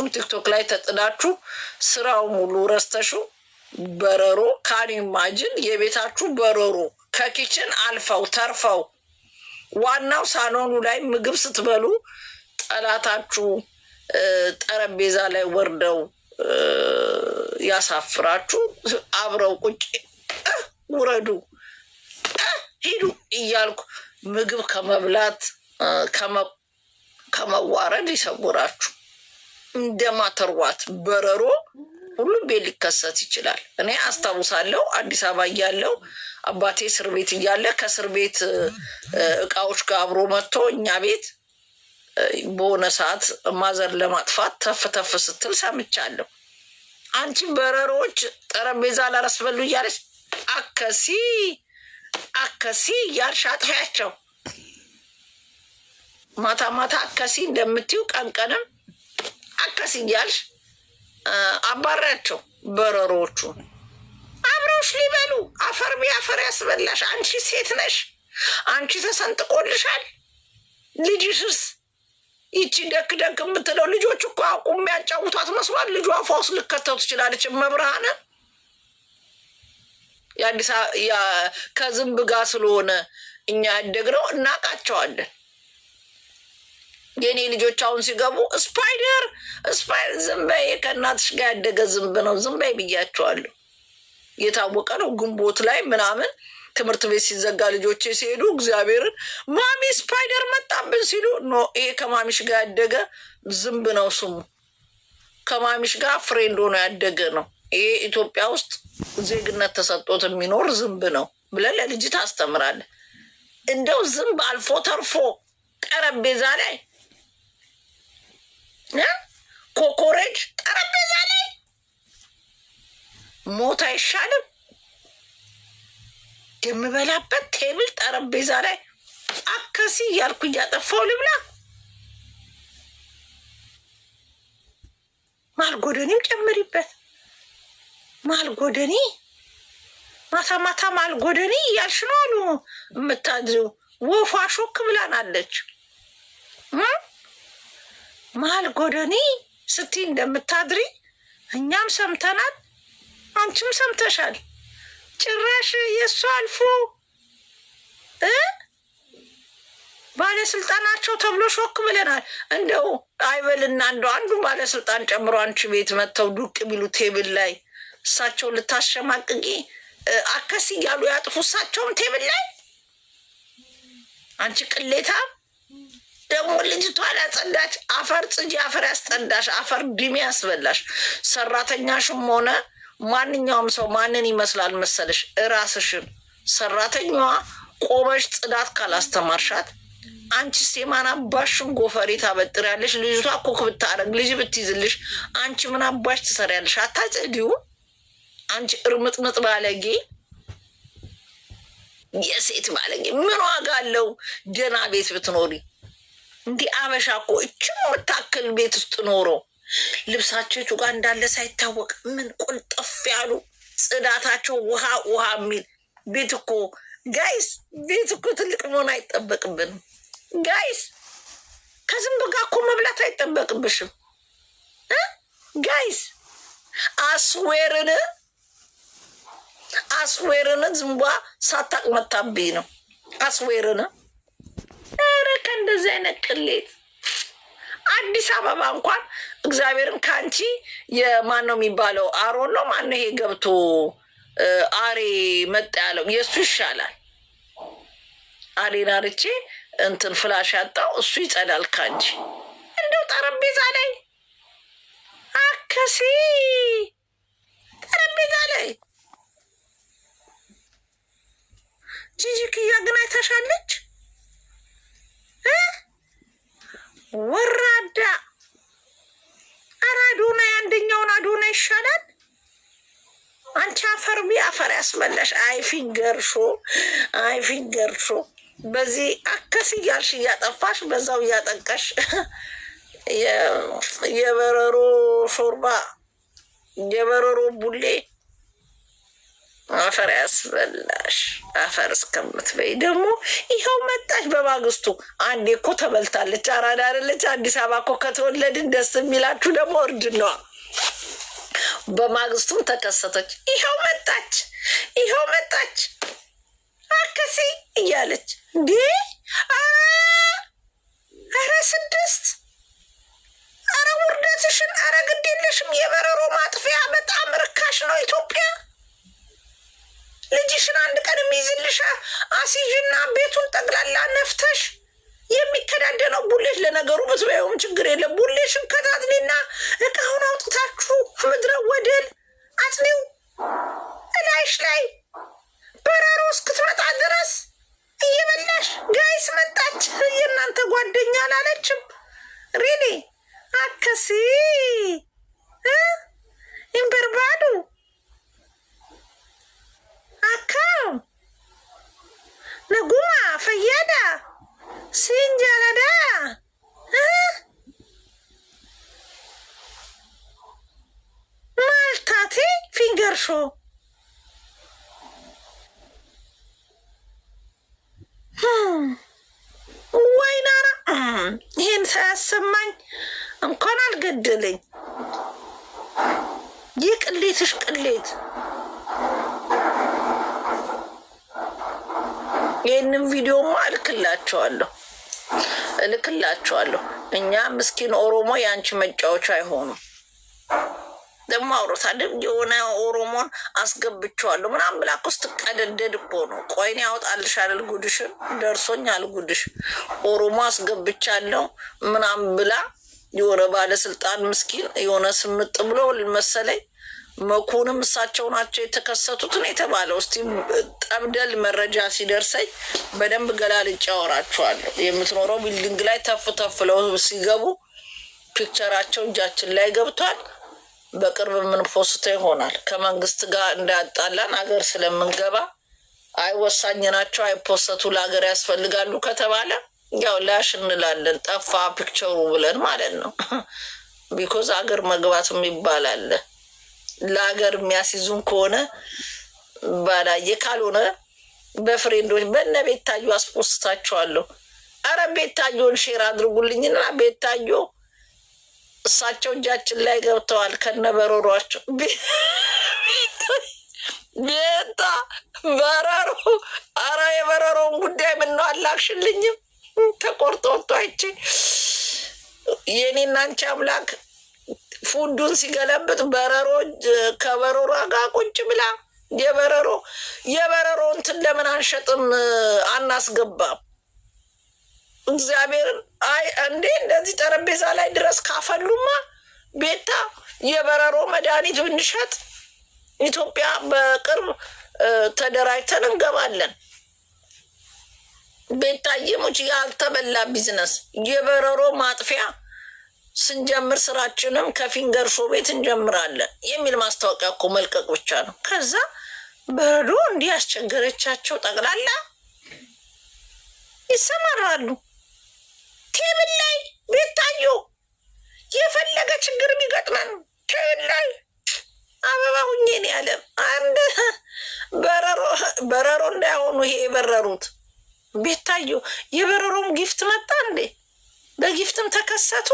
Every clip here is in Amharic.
ቲክቶክ ላይ ተጥዳችሁ ስራው ሙሉ ረስተሹ በረሮ ካን ኢማጂን የቤታችሁ በረሮ ከኪችን አልፈው ተርፈው ዋናው ሳሎኑ ላይ ምግብ ስትበሉ ጠላታችሁ ጠረጴዛ ላይ ወርደው ያሳፍራችሁ አብረው ቁጭ ውረዱ ሂዱ እያልኩ ምግብ ከመብላት ከመዋረድ ይሰውራችሁ። እንደማተርዋት በረሮ ሁሉም ቤት ሊከሰት ይችላል። እኔ አስታውሳለሁ አዲስ አበባ እያለሁ አባቴ እስር ቤት እያለ ከእስር ቤት እቃዎች ጋር አብሮ መጥቶ እኛ ቤት በሆነ ሰዓት ማዘር ለማጥፋት ተፍ ተፍ ስትል ሰምቻለሁ። አንቺ በረሮች ጠረጴዛ ላላስበሉ እያለች አከሲ እያልሽ አጥፊያቸው። ማታ ማታ አከሲ እንደምትዩ ቀንቀንም አከሲ እያልሽ አባሪያቸው። በረሮቹ አብረውሽ ሊበሉ አፈር ቢያፈር ያስበላሽ። አንቺ ሴት ነሽ፣ አንቺ ተሰንጥቆልሻል። ልጅሽስ ይቺ ደክ ደክ የምትለው ልጆች እኮ አቁም የሚያጫውቷት መስሏል። ልጇ አፏ ውስጥ ልከተው ትችላለች። መብርሃን የአዲስ ከዝንብ ጋር ስለሆነ እኛ ያደግነው እናቃቸዋለን። የኔ ልጆች አሁን ሲገቡ ስፓይደር ዝንበይ ከእናትሽ ጋር ያደገ ዝንብ ነው ዝንበይ ብያቸዋለሁ። የታወቀ ነው። ግንቦት ላይ ምናምን ትምህርት ቤት ሲዘጋ ልጆቼ ሲሄዱ እግዚአብሔርን ማሚ ስፓይደር መጣብን ሲሉ ኖ ይሄ ከማሚሽ ጋር ያደገ ዝንብ ነው ስሙ። ከማሚሽ ጋር ፍሬንድ ሆኖ ያደገ ነው። ይሄ ኢትዮጵያ ውስጥ ዜግነት ተሰጥቶት የሚኖር ዝንብ ነው ብለን ለልጅ ታስተምራለህ። እንደው ዝንብ አልፎ ተርፎ ጠረጴዛ ላይ ኮኮሬጅ ጠረጴዛ ላይ ሞት አይሻልም? የምበላበት ቴብል ጠረጴዛ ላይ አከሲ እያልኩ እያጠፋው ልብላ። ማልጎደኔም ጨምሪበት። ማልጎደኔ ማታ ማታ ማልጎደኔ እያልሽ ነው አሉ የምታድሪው። ወፏ ሾክ ብላናለች። ማልጎደኔ ስትይ እንደምታድሪ እኛም ሰምተናል፣ አንቺም ሰምተሻል። ጭራሽ የእሱ አልፎ ባለስልጣናቸው ተብሎ ሾክ ብለናል። እንደው አይበልና እንደው አንዱ ባለስልጣን ጨምሮ አንቺ ቤት መጥተው ዱቅ ቢሉ ቴብል ላይ እሳቸው ልታሸማቅቂ አከሲ እያሉ ያጥፉ እሳቸውም ቴብል ላይ። አንቺ ቅሌታ ደግሞ ልጅቷ ላጸዳች አፈር ጽጂ አፈር ያስጠዳሽ አፈር ዲሜ ያስበላሽ። ሰራተኛሽም ሆነ ማንኛውም ሰው ማንን ይመስላል መሰለሽ? እራስሽን። ሰራተኛዋ ቆመሽ ጽዳት ካላስተማርሻት አንቺስ የማን አባሽን ጎፈሬ ታበጥሪያለሽ? ልጅቷ ኮክ ብታረግ ልጅ ብትይዝልሽ አንቺ ምን አባሽ ትሰሪያለሽ? አታጸዲው? አንቺ እርምጥምጥ ባለጌ፣ የሴት ባለጌ ምን ዋጋ አለው? ደህና ቤት ብትኖሪ እንዲህ አበሻ እኮ እችም የምታክል ቤት ውስጥ ኖሮ ልብሳቸው የቱ ጋር እንዳለ ሳይታወቅ ምን ቁልጥፍ ያሉ ጽዳታቸው ውሃ የሚል ቤት እኮ ጋይስ፣ ቤት እኮ ትልቅ መሆን አይጠበቅብንም ጋይስ። ከዝንብ ጋር እኮ መብላት አይጠበቅብሽም ጋይስ። አስዌርን ዝንቧ ሳታቅመታብኝ ነው አስዌርን። ኧረ ከእንደዚህ አይነት ቅሌት አዲስ አበባ እንኳን እግዚአብሔርን ከአንቺ የማን ነው የሚባለው? አሮን ነው ማን ነው ይሄ ገብቶ አሬ መጣ ያለው የእሱ ይሻላል። አሬን አርቼ እንትን ፍላሽ ያጣው እሱ ይጸዳል ከአንቺ። እንደው ጠረጴዛ ላይ አከሲ ጠረጴዛ ላይ ጂጂክያ ግን አይታሻለች። ወራዳ አራዶና አንደኛውን አዶና ይሻላል። አንቺ አፈር አፈር ያስመላሽ። አይ ፊንገር ሾ በዚህ አከስ እያልሽ እያጠፋሽ በዛው እያጠቀሽ የበረሮ ሾርባ የበረሮ ቡሌ አፈር ያስበላሽ። አፈር እስከምትበይ ደግሞ ይኸው መጣች። በማግስቱ አንዴ እኮ ተበልታለች። አራዳ አይደለች። አዲስ አበባ እኮ ከተወለድን ደስ የሚላችሁ ደግሞ እርድ ነዋ። በማግስቱም ተከሰተች። ይኸው መጣች፣ ይኸው መጣች አከሲ እያለች እንዴ! አረ 6 አረ ውርደትሽን! አረ ግድ የለሽም። የበረሮ ማጥፊያ በጣም ርካሽ ነው ኢትዮጵያ። ልጅሽን አንድ ቀን የሚይዝልሻ አሲዥና ቤቱን ጠቅላላ ነፍተሽ የሚከዳደነው ቡሌሽ። ለነገሩ ብትበይውም ችግር የለም። ቡሌሽን ከታትኔና እቃውን አውጥታችሁ ምድረ ወደል አጥኔው እላይሽ ላይ በረሮ እስክትመጣ ድረስ እየበላሽ ጋይስ መጣች። የእናንተ ጓደኛ አላለችም? ሪሊ አከሲ ኢምበርባዱ አካም ነጉማ ፈያዳ ሲንጃላዳ ማልታቴ ፊንገር ሾ ወይናራ ይህን ሳያሰማኝ እንኳን አልገደለኝ። ይህ ቅሌትሽ ቅሌት። ይህንን ቪዲዮማ እልክላቸዋለሁ። እኛ ምስኪን ኦሮሞ የአንቺ መጫወቻ አይሆኑም። ደግሞ አውሮታ የሆነ ኦሮሞን አስገብቼዋለሁ ምናምን ብላ እኮ ስትቀደደድ እኮ ነው። ቆይኔ ያወጣልሻል ጉድሽን። ደርሶኛል ጉድሽ። ኦሮሞ አስገብቻለሁ ምናምን ብላ የሆነ ባለስልጣን ምስኪን የሆነ ስምጥ ብሎ መሰለኝ። መኩንም እሳቸው ናቸው የተከሰቱትን የተባለው። እስቲ ጠብደል መረጃ ሲደርሰኝ በደንብ ገላልጬ አወራችኋለሁ። የምትኖረው ቢልዲንግ ላይ ተፍ ተፍለው ሲገቡ ፒክቸራቸው እጃችን ላይ ገብቷል። በቅርብ ምን ፖስቶ ይሆናል። ከመንግስት ጋር እንዳያጣላን ሀገር ስለምንገባ አይወሳኝ ናቸው አይፖሰቱ ለሀገር ያስፈልጋሉ ከተባለ ያው ላሽ እንላለን። ጠፋ ፒክቸሩ ብለን ማለት ነው። ቢኮዝ ሀገር መግባትም ይባላል። ለሀገር የሚያስይዙን ከሆነ ባላየ ካልሆነ በፍሬንዶች በነ ቤታዮ አስፖስታቸዋለሁ። አረ ቤታዮን ሼር አድርጉልኝና ቤታዮ እሳቸው እጃችን ላይ ገብተዋል ከነበረሯቸው። ቤታ በረሮ አረ የበረሮውን ጉዳይ ምነው አላክሽልኝም? ተቆርጦ ወጥቶ አይቼ የኔና አንቺ አምላክ ፉዱን ሲገለብጥ በረሮ ከበረሮ ጋር ቁጭ ብላ የበረሮ እንትን ለምን አንሸጥም አናስገባም? እግዚአብሔርን አይ እንዴ እንደዚህ ጠረጴዛ ላይ ድረስ ካፈሉማ ቤታ የበረሮ መድኃኒት ብንሸጥ ኢትዮጵያ በቅርብ ተደራጅተን እንገባለን። ቤታየሞች ያልተበላ ቢዝነስ የበረሮ ማጥፊያ ስንጀምር ስራችንም ከፊንገር ሾ ቤት እንጀምራለን የሚል ማስታወቂያ እኮ መልቀቅ ብቻ ነው። ከዛ በረዶ እንዲህ ያስቸገረቻቸው ጠቅላላ ይሰማራሉ። ቴብል ላይ ቤታዮ የፈለገ ችግር ቢገጥመን ቴብል ላይ አበባ ሁኜን ያለ አንድ በረሮ እንዳይሆኑ ይሄ የበረሩት ቤታዮ የበረሮም ጊፍት መጣ እንዴ? በጊፍትም ተከሰቱ።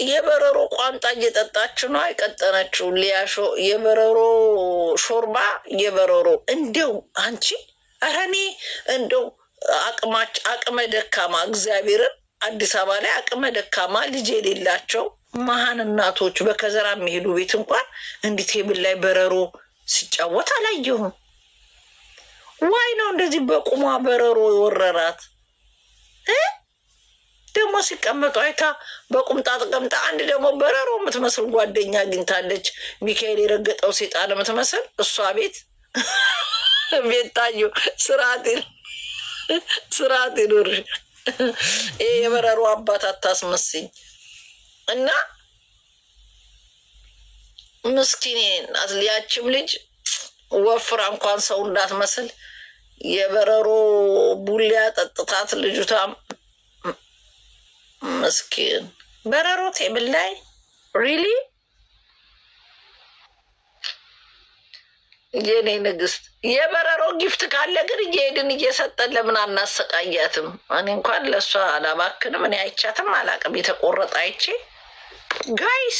የበረሮ ቋንጣ እየጠጣች ነው አይቀጠነችው። ሊያሾ የበረሮ ሾርባ የበረሮ እንደው አንቺ ኧረ እኔ እንደው አቅመ ደካማ እግዚአብሔርን አዲስ አበባ ላይ አቅመ ደካማ ልጅ የሌላቸው መሀን እናቶች በከዘራ የሚሄዱ ቤት እንኳን እንዲህ ቴብል ላይ በረሮ ሲጫወት አላየሁም። ዋይ ነው እንደዚህ በቁሟ በረሮ የወረራት ደግሞ ሲቀመጡ አይታ በቁምጣ ተቀምጣ። አንድ ደግሞ በረሮ የምትመስል ጓደኛ አግኝታለች። ሚካኤል የረገጠው ሴጣን የምትመስል እሷ ቤት ቤታዮ ስርዓት ይኖርሽ። ይሄ የበረሮ አባት አታስመስኝ። እና ምስኪኔ ናት። ሊያችም ልጅ ወፍራ እንኳን ሰው እንዳትመስል የበረሮ ቡሊያ ጠጥታት ልጅቷም ምስኪን በረሮ ቴብል ላይ ሪሊ የኔ ንግስት የበረሮ ጊፍት ካለ ግን እየሄድን እየሰጠን ለምን አናሰቃያትም? እኔ እንኳን ለእሷ አላባክንም። እኔ አይቻትም አላቅም። የተቆረጠ አይቼ ጋይስ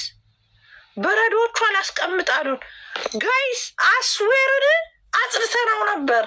በረዶቹ አላስቀምጣሉን ጋይስ አስዌርን አጽድተነው ነበር።